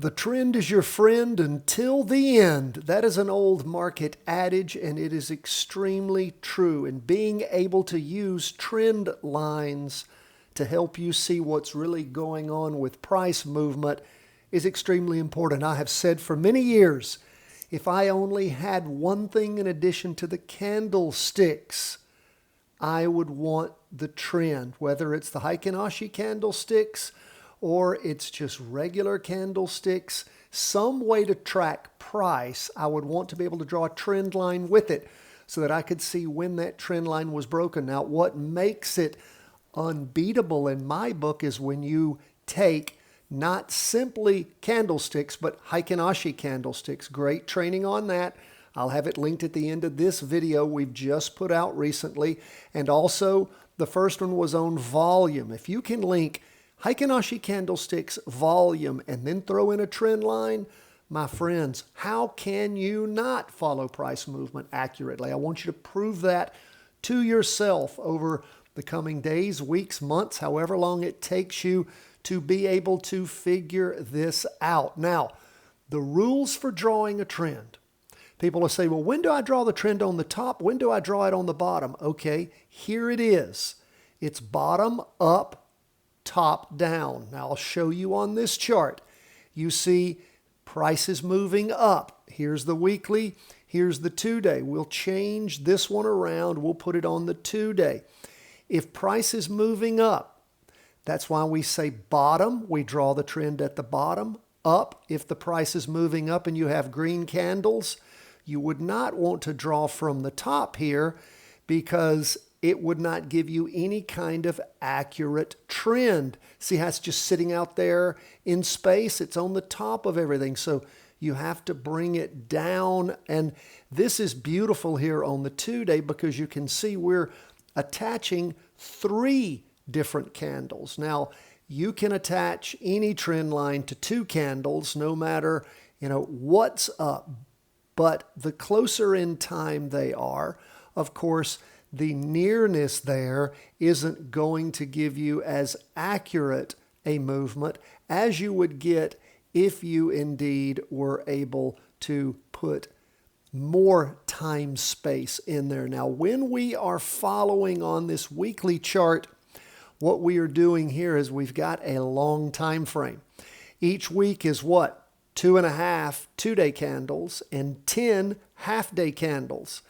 The trend is your friend until the end. That is an old market adage, and it is extremely true. And being able to use trend lines to help you see what's really going on with price movement is extremely important. I have said for many years, if I only had one thing in addition to the candlesticks, I would want the trend, whether it's the Heikin Ashi candlesticks or it's just regular candlesticks, some way to track price. I would want to be able to draw a trend line with it so that I could see when that trend line was broken. Now, what makes it unbeatable in my book is when you take not simply candlesticks, but Heikin Ashi candlesticks. Great training on that. I'll have it linked at the end of this video we've just put out recently. And also, the first one was on volume. If you can link Heikin Ashi candlesticks volume and then throw in a trend line, my friends, how can you not follow price movement accurately? I want you to prove that to yourself over the coming days, weeks, months, however long it takes you to be able to figure this out. Now, the rules for drawing a trend. People will say, well, when do I draw the trend on the top? When do I draw it on the bottom? Okay, here it is. It's bottom up, top down. Now, I'll show you on this chart. You see prices moving up. Here's the weekly. Here's the 2-day. We'll change this one around. We'll put it on the 2-day. If price is moving up, that's why we say bottom. We draw the trend at the bottom. Up, if the price is moving up and you have green candles, you would not want to draw from the top here because it would not give you any kind of accurate trend. See how it's just sitting out there in space? It's on the top of everything. So you have to bring it down. And this is beautiful here on the 2-day because you can see we're attaching 3 different candles. Now, you can attach any trend line to 2 candles no matter, what's up. But the closer in time they are, of course, the nearness there isn't going to give you as accurate a movement as you would get if you indeed were able to put more time space in there. Now, when we are following on this weekly chart, what we are doing here is we've got a long time frame. Each week is what? 2.5 2-day candles and 10 half-day candles.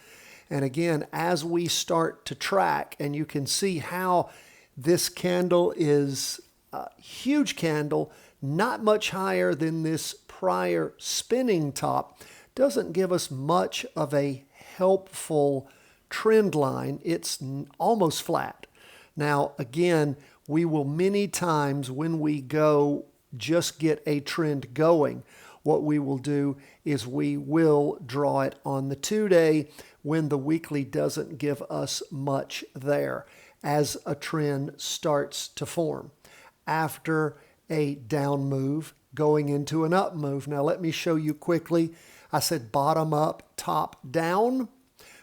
And again, as we start to track, and you can see how this candle is a huge candle, not much higher than this prior spinning top, doesn't give us much of a helpful trend line. It's almost flat. Now, again, we will many times when we go just get a trend going, what we will do is we will draw it on the 2-day when the weekly doesn't give us much there as a trend starts to form. After a down move, going into an up move. Now let me show you quickly. I said bottom up, top down.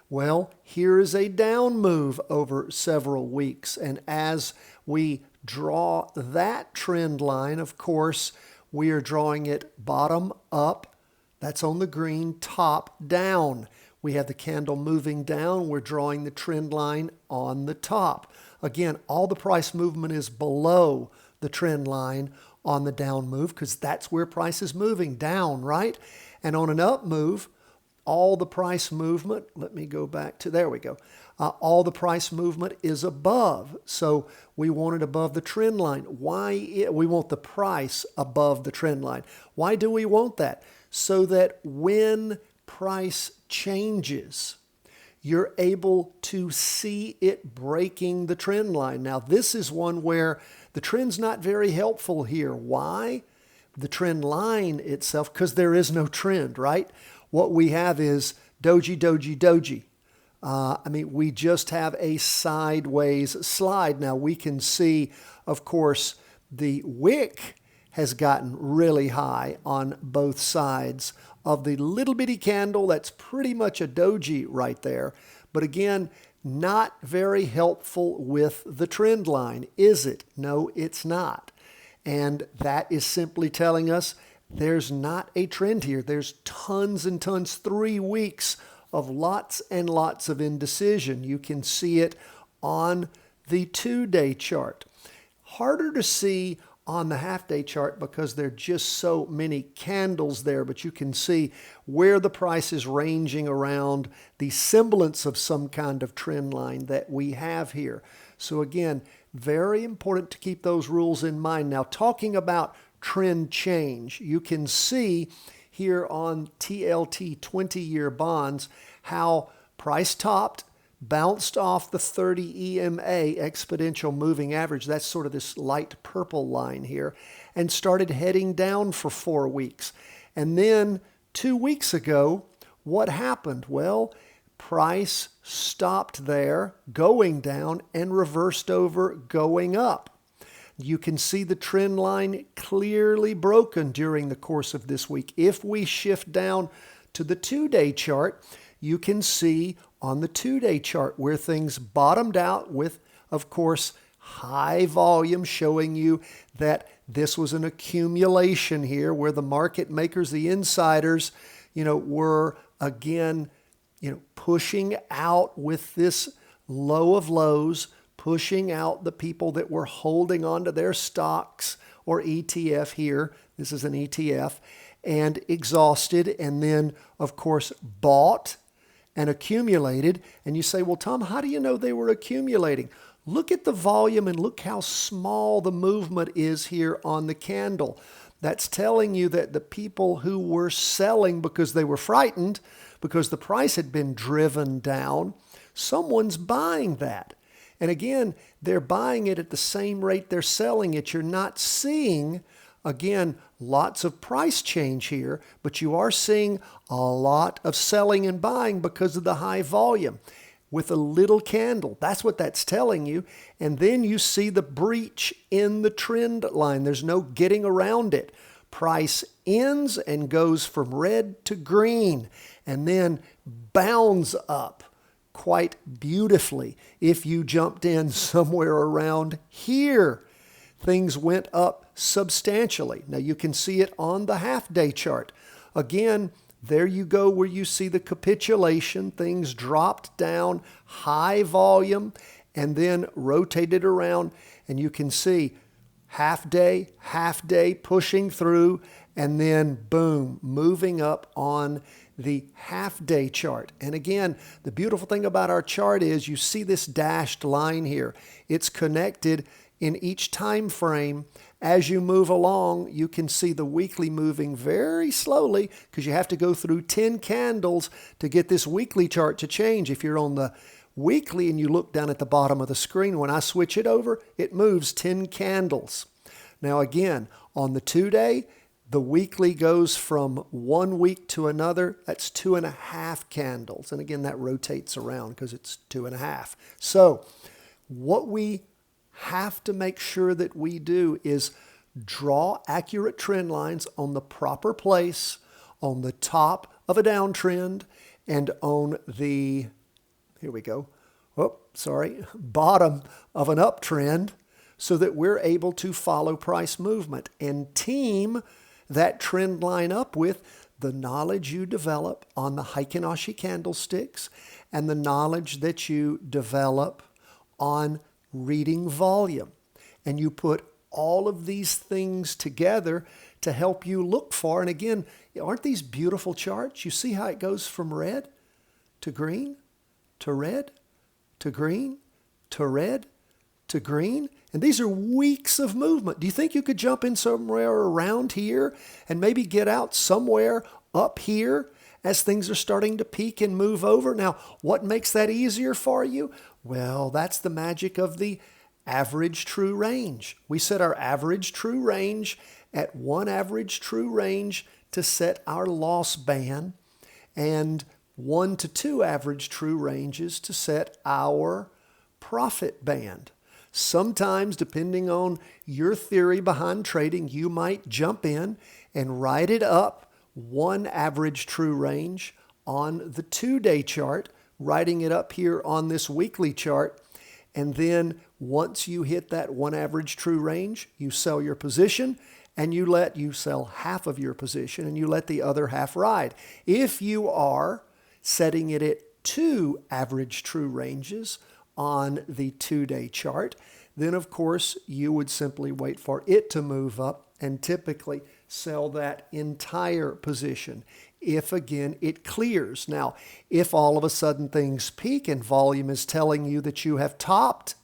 Well, here is a down move over several weeks. And as we draw that trend line, of course, we are drawing it bottom up. That's on the green, top down. We have the candle moving down. We're drawing the trend line on the top. Again, all the price movement is below the trend line on the down move because that's where price is moving down, right? And on an up move, all the price movement, let me go back to, there we go. All the price movement is above. So we want it above the trend line. Why? We want the price above the trend line. Why do we want that? So that when price changes, you're able to see it breaking the trend line. Now, this is one where the trend's not very helpful here. Why? The trend line itself, because there is no trend, right? What we have is doji, doji, doji. We just have a sideways slide. Now, we can see, of course, the wick has gotten really high on both sides of the little bitty candle. That's pretty much a doji right there. But again, not very helpful with the trend line, is it? No, it's not. And that is simply telling us there's not a trend here. There's tons and tons, 3 weeks of lots and lots of indecision. You can see it on the 2-day chart. Harder to see on the half-day chart because there are just so many candles there, but you can see where the price is ranging around the semblance of some kind of trend line that we have here. So again, very important to keep those rules in mind. Now, talking about trend change, you can see here on TLT 20-year bonds how price topped, bounced off the 30 EMA exponential moving average. That's sort of this light purple line here, and started heading down for 4 weeks. And then 2 weeks ago, what happened? Well, price stopped there, going down, and reversed over, going up. You can see the trend line clearly broken during the course of this week. If we shift down to the 2-day chart, you can see on the 2-day chart where things bottomed out with, of course, high volume, showing you that this was an accumulation here where the market makers, the insiders, were again, pushing out with this low of lows, pushing out the people that were holding onto their stocks or ETF here. This is an ETF, and exhausted, and then, of course, bought and accumulated. And you say, well, Thom, how do you know they were accumulating? Look at the volume and look how small the movement is here on the candle. That's telling you that the people who were selling because they were frightened, because the price had been driven down, someone's buying that. And again, they're buying it at the same rate they're selling it. You're not seeing, again, lots of price change here, but you are seeing a lot of selling and buying because of the high volume with a little candle. That's what that's telling you. And then you see the breach in the trend line. There's no getting around it. Price ends and goes from red to green and then bounds up quite beautifully. If you jumped in somewhere around here, things went up substantially. Now you can see it on the half-day chart. Again, there you go where you see the capitulation. Things dropped down, high volume, and then rotated around. And you can see half day, pushing through, and then boom, moving up on the half-day chart. And again, the beautiful thing about our chart is you see this dashed line here. It's connected in each time frame. As you move along, you can see the weekly moving very slowly because you have to go through 10 candles to get this weekly chart to change. If you're on the weekly and you look down at the bottom of the screen, when I switch it over, it moves 10 candles. Now again, on the 2-day, the weekly goes from 1 week to another. That's 2.5 candles. And again, that rotates around because it's 2.5. So what we have to make sure that we do is draw accurate trend lines on the proper place, on the top of a downtrend, and on the, bottom of an uptrend, so that we're able to follow price movement and team that trend line up with the knowledge you develop on the Heikin-Ashi candlesticks and the knowledge that you develop on reading volume. And you put all of these things together to help you look for, and again, aren't these beautiful charts? You see how it goes from red to green to red to green to red to green? And these are weeks of movement. Do you think you could jump in somewhere around here and maybe get out somewhere up here as things are starting to peak and move over? Now, what makes that easier for you? Well, that's the magic of the average true range. We set our average true range at 1 average true range to set our loss band, and 1 to 2 average true ranges to set our profit band. Sometimes, depending on your theory behind trading, you might jump in and write it up 1 average true range on the 2-day chart, writing it up here on this weekly chart. And then once you hit that 1 average true range, you sell your position and you sell half of your position and you let the other half ride. If you are setting it at 2 average true ranges on the 2-day chart, then of course you would simply wait for it to move up and typically sell that entire position if, again, it clears. Now, if all of a sudden things peak and volume is telling you that you have topped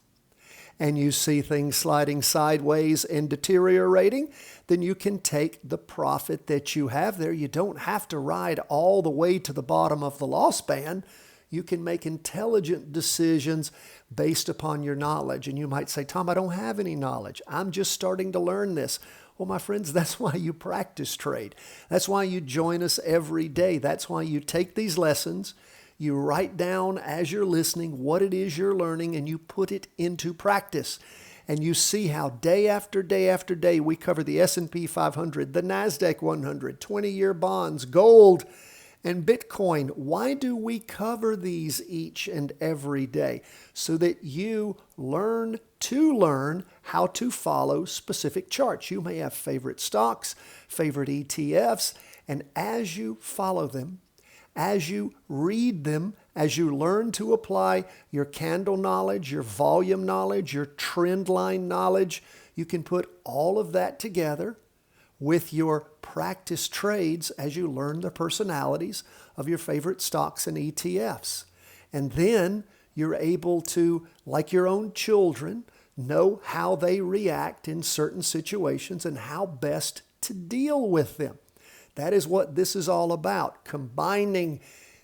and you see things sliding sideways and deteriorating, then you can take the profit that you have there. You don't have to ride all the way to the bottom of the loss band. You can make intelligent decisions based upon your knowledge. And you might say, Thom, I don't have any knowledge. I'm just starting to learn this. Well, my friends, that's why you practice trade. That's why you join us every day. That's why you take these lessons, you write down as you're listening what it is you're learning, and you put it into practice. And you see how day after day after day we cover the S&P 500, the NASDAQ 100, 20-year bonds, gold, and Bitcoin. Why do we cover these each and every day? So that you learn how to follow specific charts. You may have favorite stocks, favorite ETFs, and as you follow them, as you read them, as you learn to apply your candle knowledge, your volume knowledge, your trend line knowledge, you can put all of that together with your practice trades as you learn the personalities of your favorite stocks and ETFs. And then you're able to, like your own children, know how they react in certain situations and how best to deal with them. That is what this is all about, combining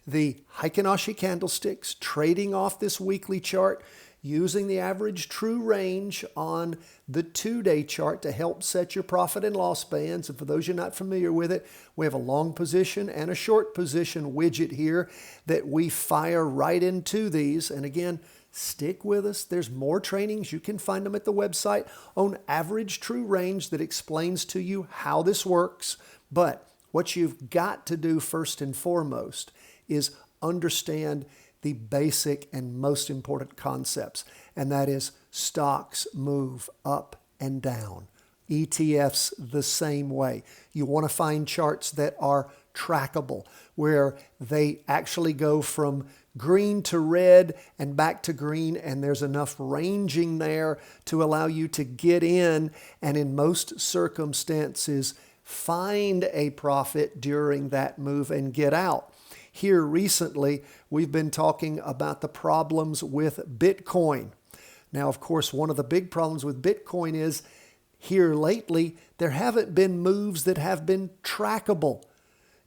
the Heikin-Ashi candlesticks, trading off this weekly chart, using the average true range on the 2-day chart to help set your profit and loss bands. And for those you're not familiar with it, we have a long position and a short position widget here that we fire right into these. And again, stick with us. There's more trainings. You can find them at the website on average true range that explains to you how this works. But what you've got to do first and foremost is understand the basic and most important concepts, and that is stocks move up and down. ETFs the same way. You want to find charts that are trackable, where they actually go from green to red and back to green, and there's enough ranging there to allow you to get in and in most circumstances find a profit during that move and get out. Here recently, we've been talking about the problems with Bitcoin. Now, of course, one of the big problems with Bitcoin is here lately, there haven't been moves that have been trackable.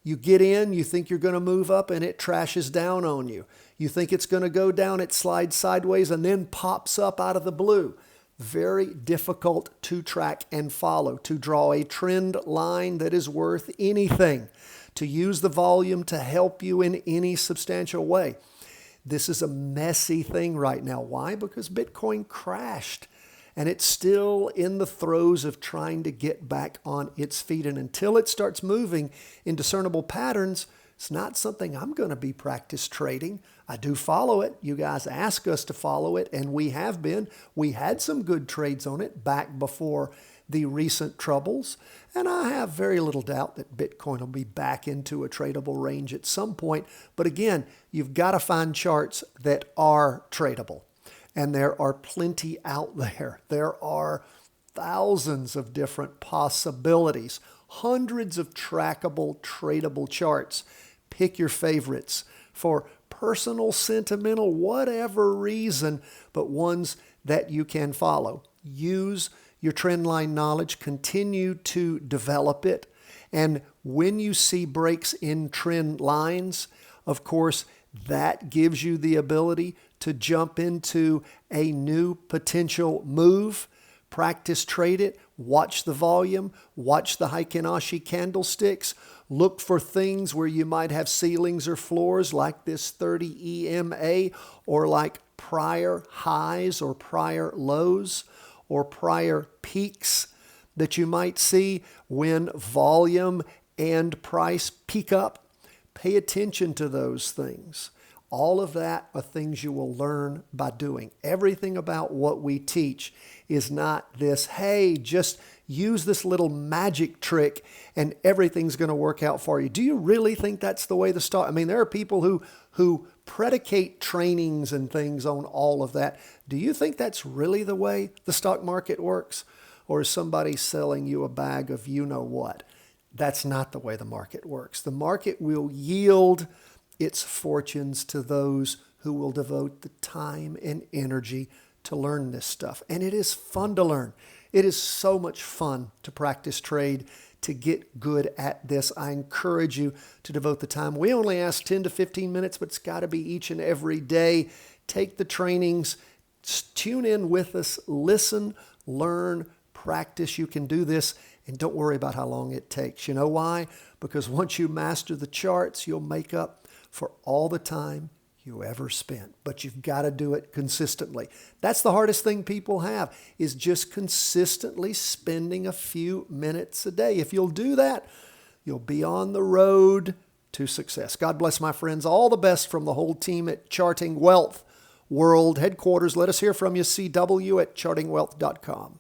You get in, you think you're going to move up, and it trashes down on you. You think it's going to go down, it slides sideways, and then pops up out of the blue. Very difficult to track and follow, to draw a trend line that is worth anything, to use the volume to help you in any substantial way. This is a messy thing right now. Why? Because Bitcoin crashed, and it's still in the throes of trying to get back on its feet. And until it starts moving in discernible patterns, it's not something I'm going to be practice trading. I do follow it. You guys ask us to follow it, and we have been. We had some good trades on it back before the recent troubles, and I have very little doubt that Bitcoin will be back into a tradable range at some point. But again, you've got to find charts that are tradable, and there are plenty out there. There are thousands of different possibilities, hundreds of trackable, tradable charts. Pick your favorites for personal, sentimental, whatever reason, but ones that you can follow. Use your trend line knowledge, continue to develop it. And when you see breaks in trend lines, of course, that gives you the ability to jump into a new potential move. Practice trade it, watch the volume, watch the Heikin-Ashi candlesticks, look for things where you might have ceilings or floors like this 30 EMA, or like prior highs or prior lows or prior peaks that you might see when volume and price peak up. Pay attention to those things. All of that are things you will learn by doing. Everything about what we teach is not this, hey, just use this little magic trick and everything's going to work out for you. Do you really think that's the way the stock? I mean, there are people who predicate trainings and things on all of that. Do you think that's really the way the stock market works? Or is somebody selling you a bag of you know what? That's not the way the market works. The market will yield its fortunes to those who will devote the time and energy to learn this stuff. And it is fun to learn. It is so much fun to practice trade, to get good at this. I encourage you to devote the time. We only ask 10 to 15 minutes, but it's got to be each and every day. Take the trainings, tune in with us, listen, learn, practice. You can do this, and don't worry about how long it takes. You know why? Because once you master the charts, you'll make up for all the time you ever spent. But you've got to do it consistently. That's the hardest thing people have, is just consistently spending a few minutes a day. If you'll do that, you'll be on the road to success. God bless, my friends. All the best from the whole team at Charting Wealth World Headquarters. Let us hear from you, CW at chartingwealth.com.